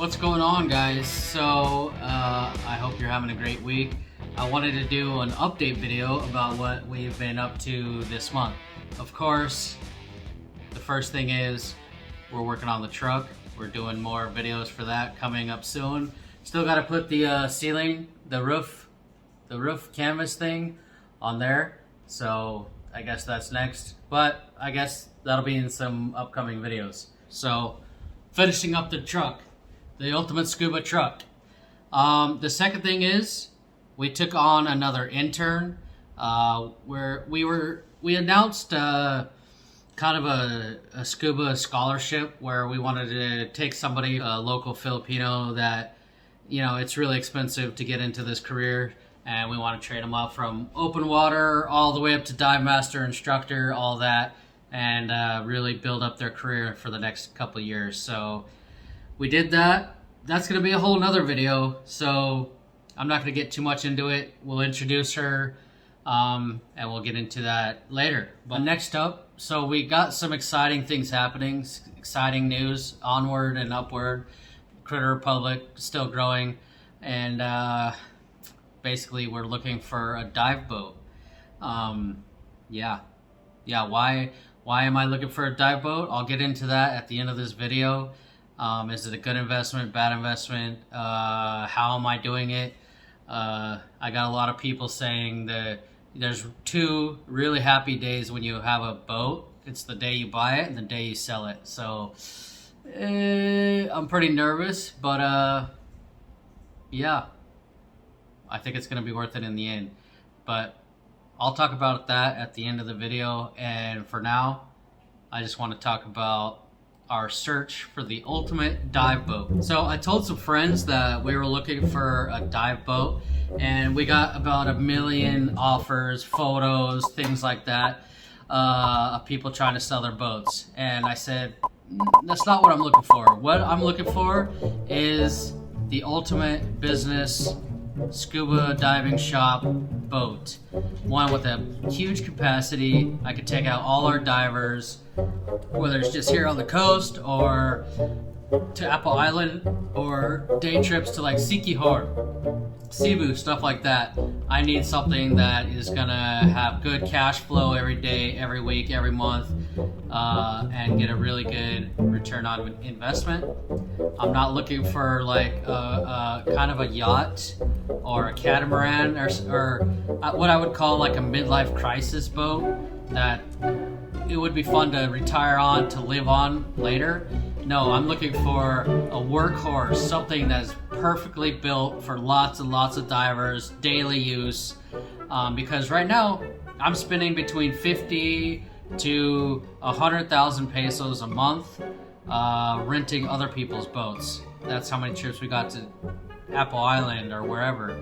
What's going on, guys? So I hope you're having a great week. I wanted to do an update video about what we've been up to this month. Of course, the first thing is we're working on the truck. We're doing more videos for that coming up soon. Still got to put the ceiling, the roof canvas thing on there. So I guess that's next. But I guess that'll be in some upcoming videos. So finishing up the truck. The ultimate scuba truck. The second thing is we took on another intern. Where we announced kind of a scuba scholarship where we wanted to take somebody, a local Filipino that, you know, it's really expensive to get into this career, and we want to train them up from open water all the way up to dive master, instructor, all that, and really build up their career for the next couple of years. So we did that. That's going to be a whole nother video, so I'm not going to get too much into it. We'll introduce her, and we'll get into that later. But next up, so we got some exciting things happening, exciting news, onward and upward. Critter Republic still growing, and basically we're looking for a dive boat. Yeah, why am I looking for a dive boat? I'll get into that at the end of this video. Is it a good investment, bad investment? How am I doing it? I got a lot of people saying that there's two really happy days when you have a boat. It's the day you buy it and the day you sell it. So I'm pretty nervous, but yeah, I think it's going to be worth it in the end. But I'll talk about that at the end of the video. And for now, I just want to talk about our search for the ultimate dive boat. So I told some friends that we were looking for a dive boat, and we got about 1 million offers, photos, things like that, of people trying to sell their boats. And I said, that's not what I'm looking for. What I'm looking for is the ultimate business scuba diving shop boat. One with a huge capacity. I could take out all our divers, whether it's just here on the coast or to Apple Island or day trips to like Sikihor, Cebu, stuff like that. I need something that is gonna have good cash flow every day, every week, every month, and get a really good return on investment. I'm not looking for like a kind of a yacht or a catamaran or what I would call like a midlife crisis boat that it would be fun to retire on, to live on later. No, I'm looking for a workhorse, something that's perfectly built for lots and lots of divers, daily use. Because right now, I'm spending between 50 to 100,000 pesos a month renting other people's boats. That's how many trips we got to Apple Island or wherever.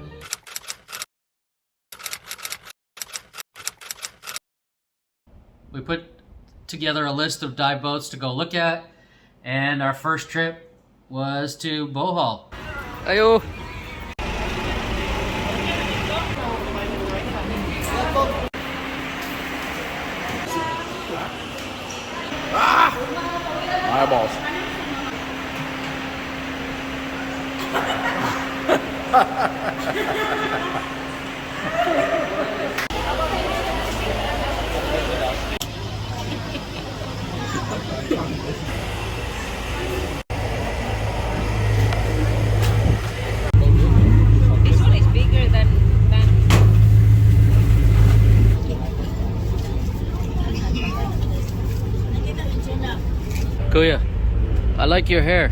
We put together a list of dive boats to go look at, and our first trip was to Bohol. Ayo! Eyeballs. This one is bigger than Kuya, I like your hair.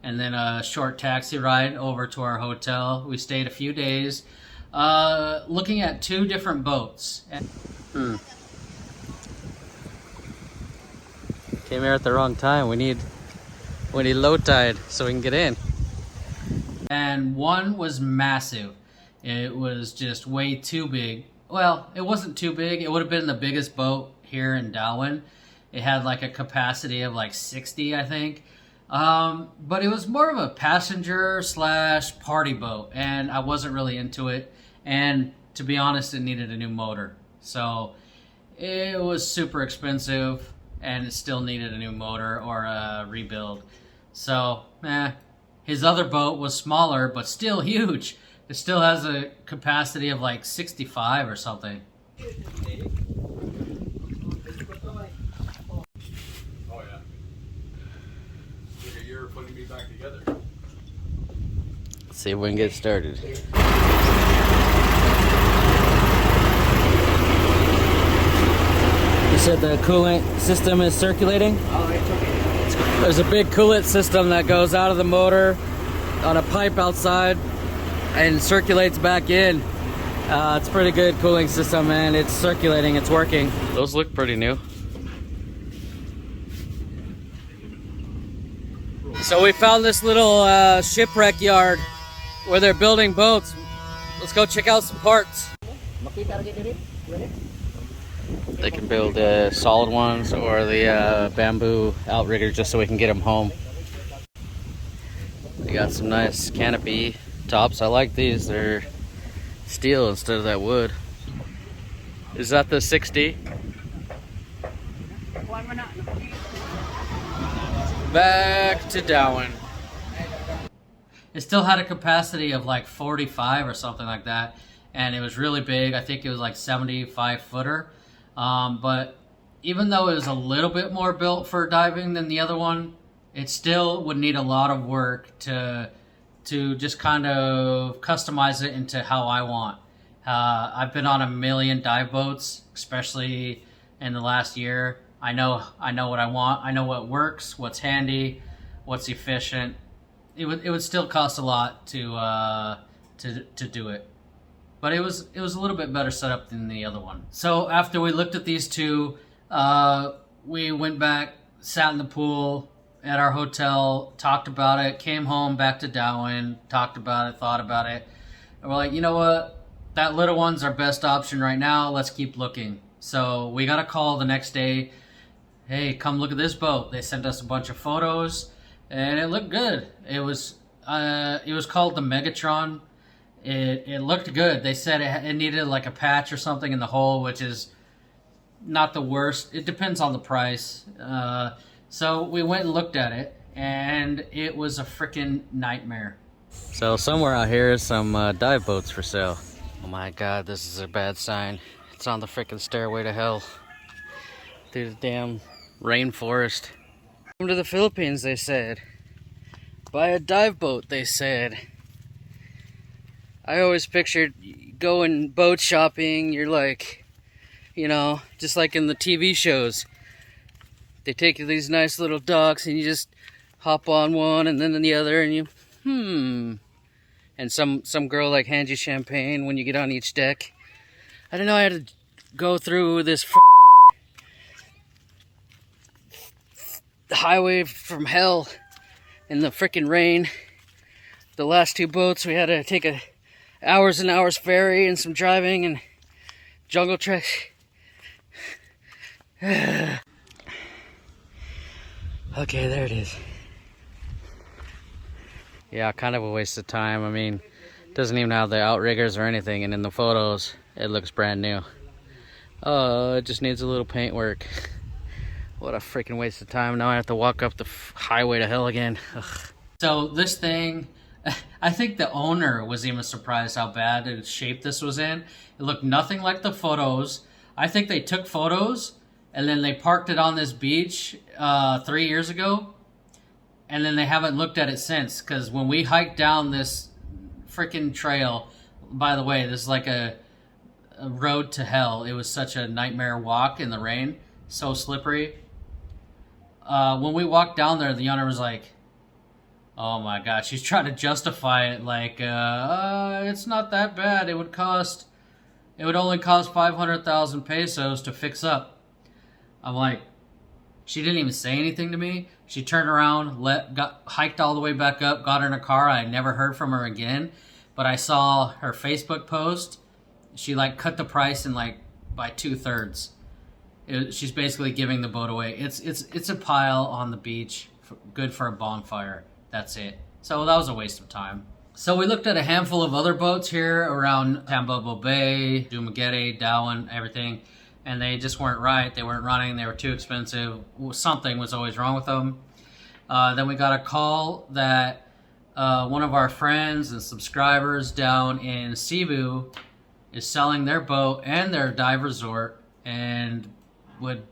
And then a short taxi ride over to our hotel. We stayed a few days looking at 2 different boats. Came here at the wrong time. We need low tide so we can get in. And one was massive. It was just way too big. Well, it wasn't too big. It would have been the biggest boat here in Darwin. It had like a capacity of like 60, I think. But it was more of a passenger slash party boat, and I wasn't really into it. And to be honest, it needed a new motor. So it was super expensive, and it still needed a new motor or a rebuild. So, his other boat was smaller, but still huge. It still has a capacity of like 65 or something. Oh yeah. Took a year putting me back together. Let's see if we can get started. You said the coolant system is circulating? Oh, it's okay. There's a big coolant system that goes out of the motor on a pipe outside and circulates back in. It's a pretty good cooling system, and it's circulating, it's working. Those look pretty new. So we found this little shipwreck yard where they're building boats. Let's go check out some parts. They can build solid ones or the bamboo outriggers just so we can get them home. They got some nice canopy tops. I like these. They're steel instead of that wood. Is that the 60? Back to Darwin. It still had a capacity of like 45 or something like that, and it was really big. I think it was like 75 footer. But even though it was a little bit more built for diving than the other one, it still would need a lot of work to just kind of customize it into how I want. I've been on a million dive boats, especially in the last year. I know what I want. I know what works, what's handy, what's efficient. It would still cost a lot to do it, but it was a little bit better set up than the other one. So after we looked at these two, we went back, sat in the pool at our hotel, talked about it, came home back to Darwin, talked about it, thought about it, and we're like, you know what? That little one's our best option right now. Let's keep looking. So we got a call the next day. Hey, come look at this boat. They sent us a bunch of photos, and it looked good. It was called the Megatron. It looked good. They said it needed like a patch or something in the hull, which is not the worst. It depends on the price. So we went and looked at it, and it was a freaking nightmare. So somewhere out here is some dive boats for sale. Oh my God, this is a bad sign. It's on the freaking stairway to hell through the damn rainforest. Come to the Philippines, they said. Buy a dive boat, they said. I always pictured going boat shopping. You're like, you know, just like in the TV shows. They take you to these nice little docks and you just hop on one and then the other and you, And some girl like hands you champagne when you get on each deck. I didn't know I had to go through this highway from hell in the freaking rain. The last two boats, we had to take a hours and hours ferry and some driving and jungle treks. Okay, there it is. Yeah, kind of a waste of time. I mean, it doesn't even have the outriggers or anything, and in the photos, it looks brand new. Oh, it just needs a little paint work. What a freaking waste of time. Now I have to walk up the highway to hell again. Ugh. So this thing, I think the owner was even surprised how bad the shape this was in. It looked nothing like the photos. I think they took photos and then they parked it on this beach 3 years ago, and then they haven't looked at it since. Because when we hiked down this freaking trail, by the way, this is like a road to hell. It was such a nightmare walk in the rain, so slippery. When we walked down there, the owner was like, oh my God, she's trying to justify it like, it's not that bad. It would only cost 500,000 pesos to fix up. I'm like, she didn't even say anything to me. She turned around, hiked all the way back up, got in her car. I never heard from her again, but I saw her Facebook post. She like cut the price in like by 2/3. She's basically giving the boat away. It's a pile on the beach good for a bonfire. That's it. So that was a waste of time. So we looked at a handful of other boats here around Tambobo Bay, Dumaguete, Darwin, everything, and they just weren't right. They weren't running. They were too expensive. Something was always wrong with them. Then we got a call that one of our friends and subscribers down in Cebu is selling their boat and their dive resort and would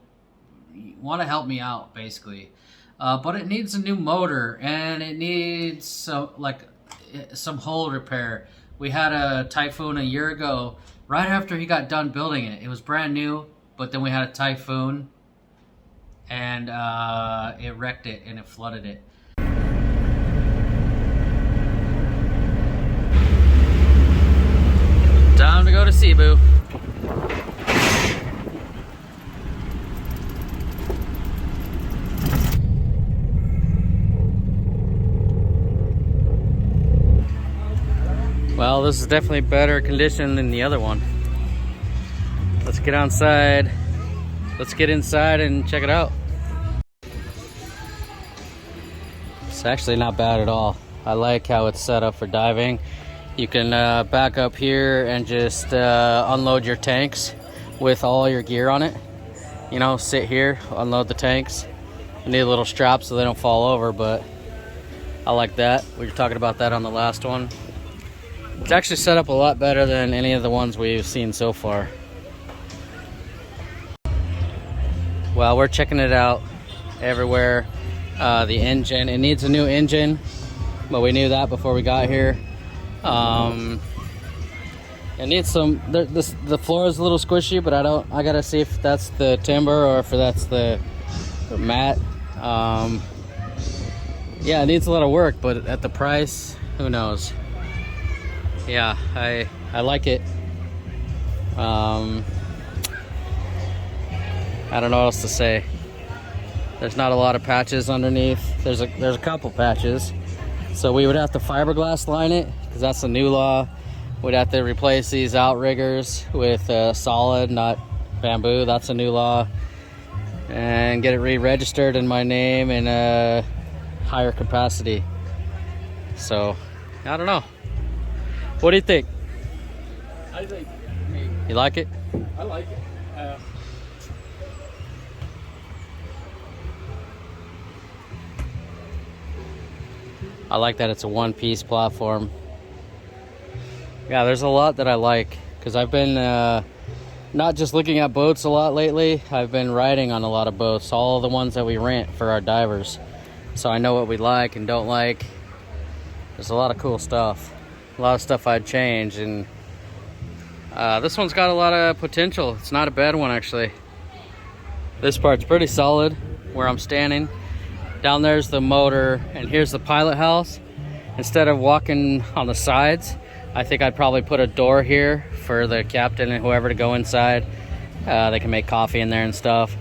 want to help me out, basically. But it needs a new motor and it needs some hull repair. We had a typhoon a year ago, right after he got done building it. It was brand new, but then we had a typhoon and it wrecked it and it flooded it. Time to go to Cebu. Well, this is definitely better condition than the other one. Let's get outside. Let's get inside and check it out. It's actually not bad at all. I like how it's set up for diving. You can back up here and just unload your tanks with all your gear on it. You know, sit here, unload the tanks. You need a little strap so they don't fall over, but I like that. We were talking about that on the last one. It's actually set up a lot better than any of the ones we've seen so far. Well, we're checking it out everywhere. The engine, it needs a new engine, but we knew that before we got here. It needs some, the floor is a little squishy, but I gotta see if that's the timber or if that's the mat. Yeah, it needs a lot of work, but at the price, who knows? Yeah, I like it. I don't know what else to say. There's not a lot of patches underneath. There's a couple patches. So we would have to fiberglass line it, because that's the new law. We'd have to replace these outriggers with solid, not bamboo. That's a new law. And get it re-registered in my name in a higher capacity. So, I don't know. What do you think? I think. You like it? I like it. I like that it's a one-piece platform. Yeah, there's a lot that I like, because I've been not just looking at boats a lot lately. I've been riding on a lot of boats, all the ones that we rent for our divers. So I know what we like and don't like. There's a lot of cool stuff. A lot of stuff I'd change, and this one's got a lot of potential. It's not a bad one, actually. This part's pretty solid where I'm standing. Down there's the motor, and here's the pilot house. Instead of walking on the sides, I think I'd probably put a door here for the captain and whoever to go inside. They can make coffee in there and stuff.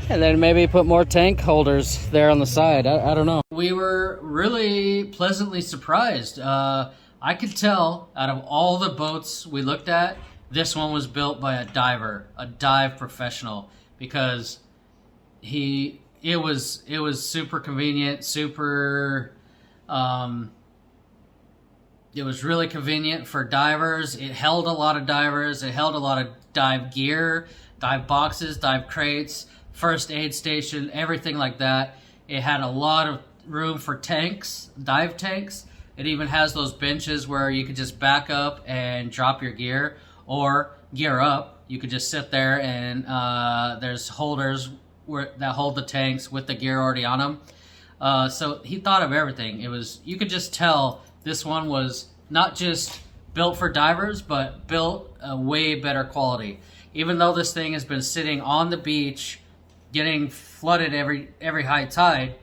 And then maybe put more tank holders there on the side. I don't know. We were really pleasantly surprised. I could tell out of all the boats we looked at, this one was built by a diver, a dive professional, because it was super convenient, super it was really convenient for divers. It held a lot of divers. It held a lot of dive gear, dive boxes, dive crates, first aid station, everything like that. It had a lot of room for tanks, dive tanks. It even has those benches where you could just back up and drop your gear, or gear up. You could just sit there, and there's holders that hold the tanks with the gear already on them. So he thought of everything. You could just tell this one was not just built for divers, but built a way better quality. Even though this thing has been sitting on the beach, getting flooded every high tide,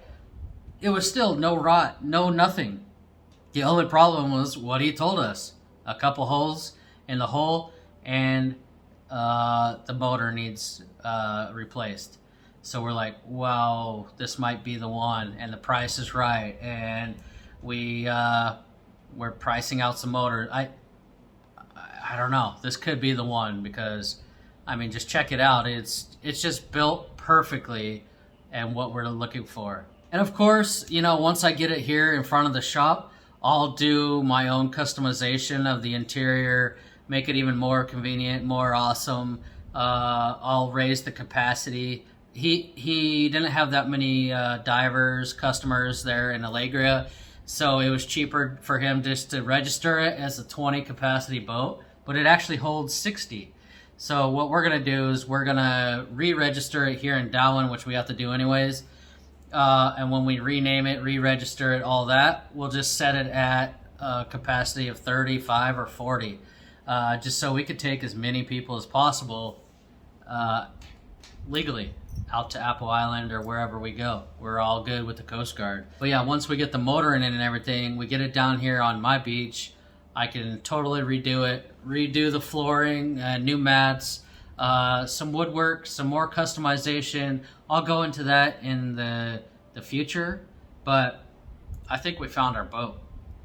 it was still no rot, no nothing. The only problem was what he told us. A couple holes in the hull, and the motor needs replaced. So we're like, wow, this might be the one, and the price is right, and we're pricing out some motor. I don't know. This could be the one, because I mean, just check it out. It's just built perfectly and what we're looking for. And of course, you know, once I get it here in front of the shop, I'll do my own customization of the interior, make it even more convenient, more awesome. I'll raise the capacity. He didn't have that many divers, customers there in Allegria, so it was cheaper for him just to register it as a 20 capacity boat, but it actually holds 60. So what we're gonna do is we're gonna re-register it here in Darwin, which we have to do anyways. And when we rename it, re-register it, all that, we'll just set it at a capacity of 35 or 40, just so we could take as many people as possible legally out to Apple Island or wherever we go. We're all good with the Coast Guard. But yeah, once we get the motor in it and everything, we get it down here on my beach, I can totally redo it, redo the flooring, new mats, some woodwork, some more customization. I'll go into that in the future, but I think we found our boat.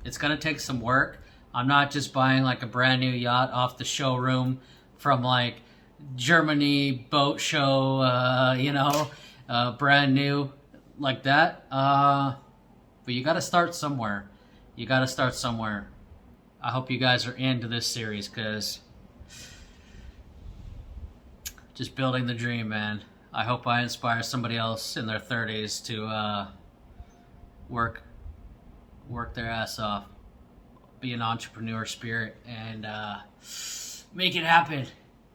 It's gonna take some work. I'm not just buying like a brand new yacht off the showroom from like Germany boat show, you know, brand new like that. But you gotta start somewhere. You gotta start somewhere. I hope you guys are into this series, because just building the dream, man. I hope I inspire somebody else in their 30s to work their ass off, be an entrepreneur spirit, and make it happen.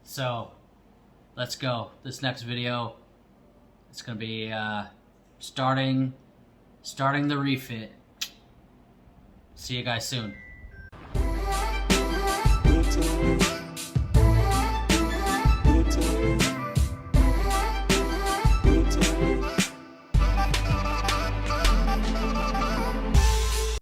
So let's go. This next video, it's gonna be starting the refit. See you guys soon.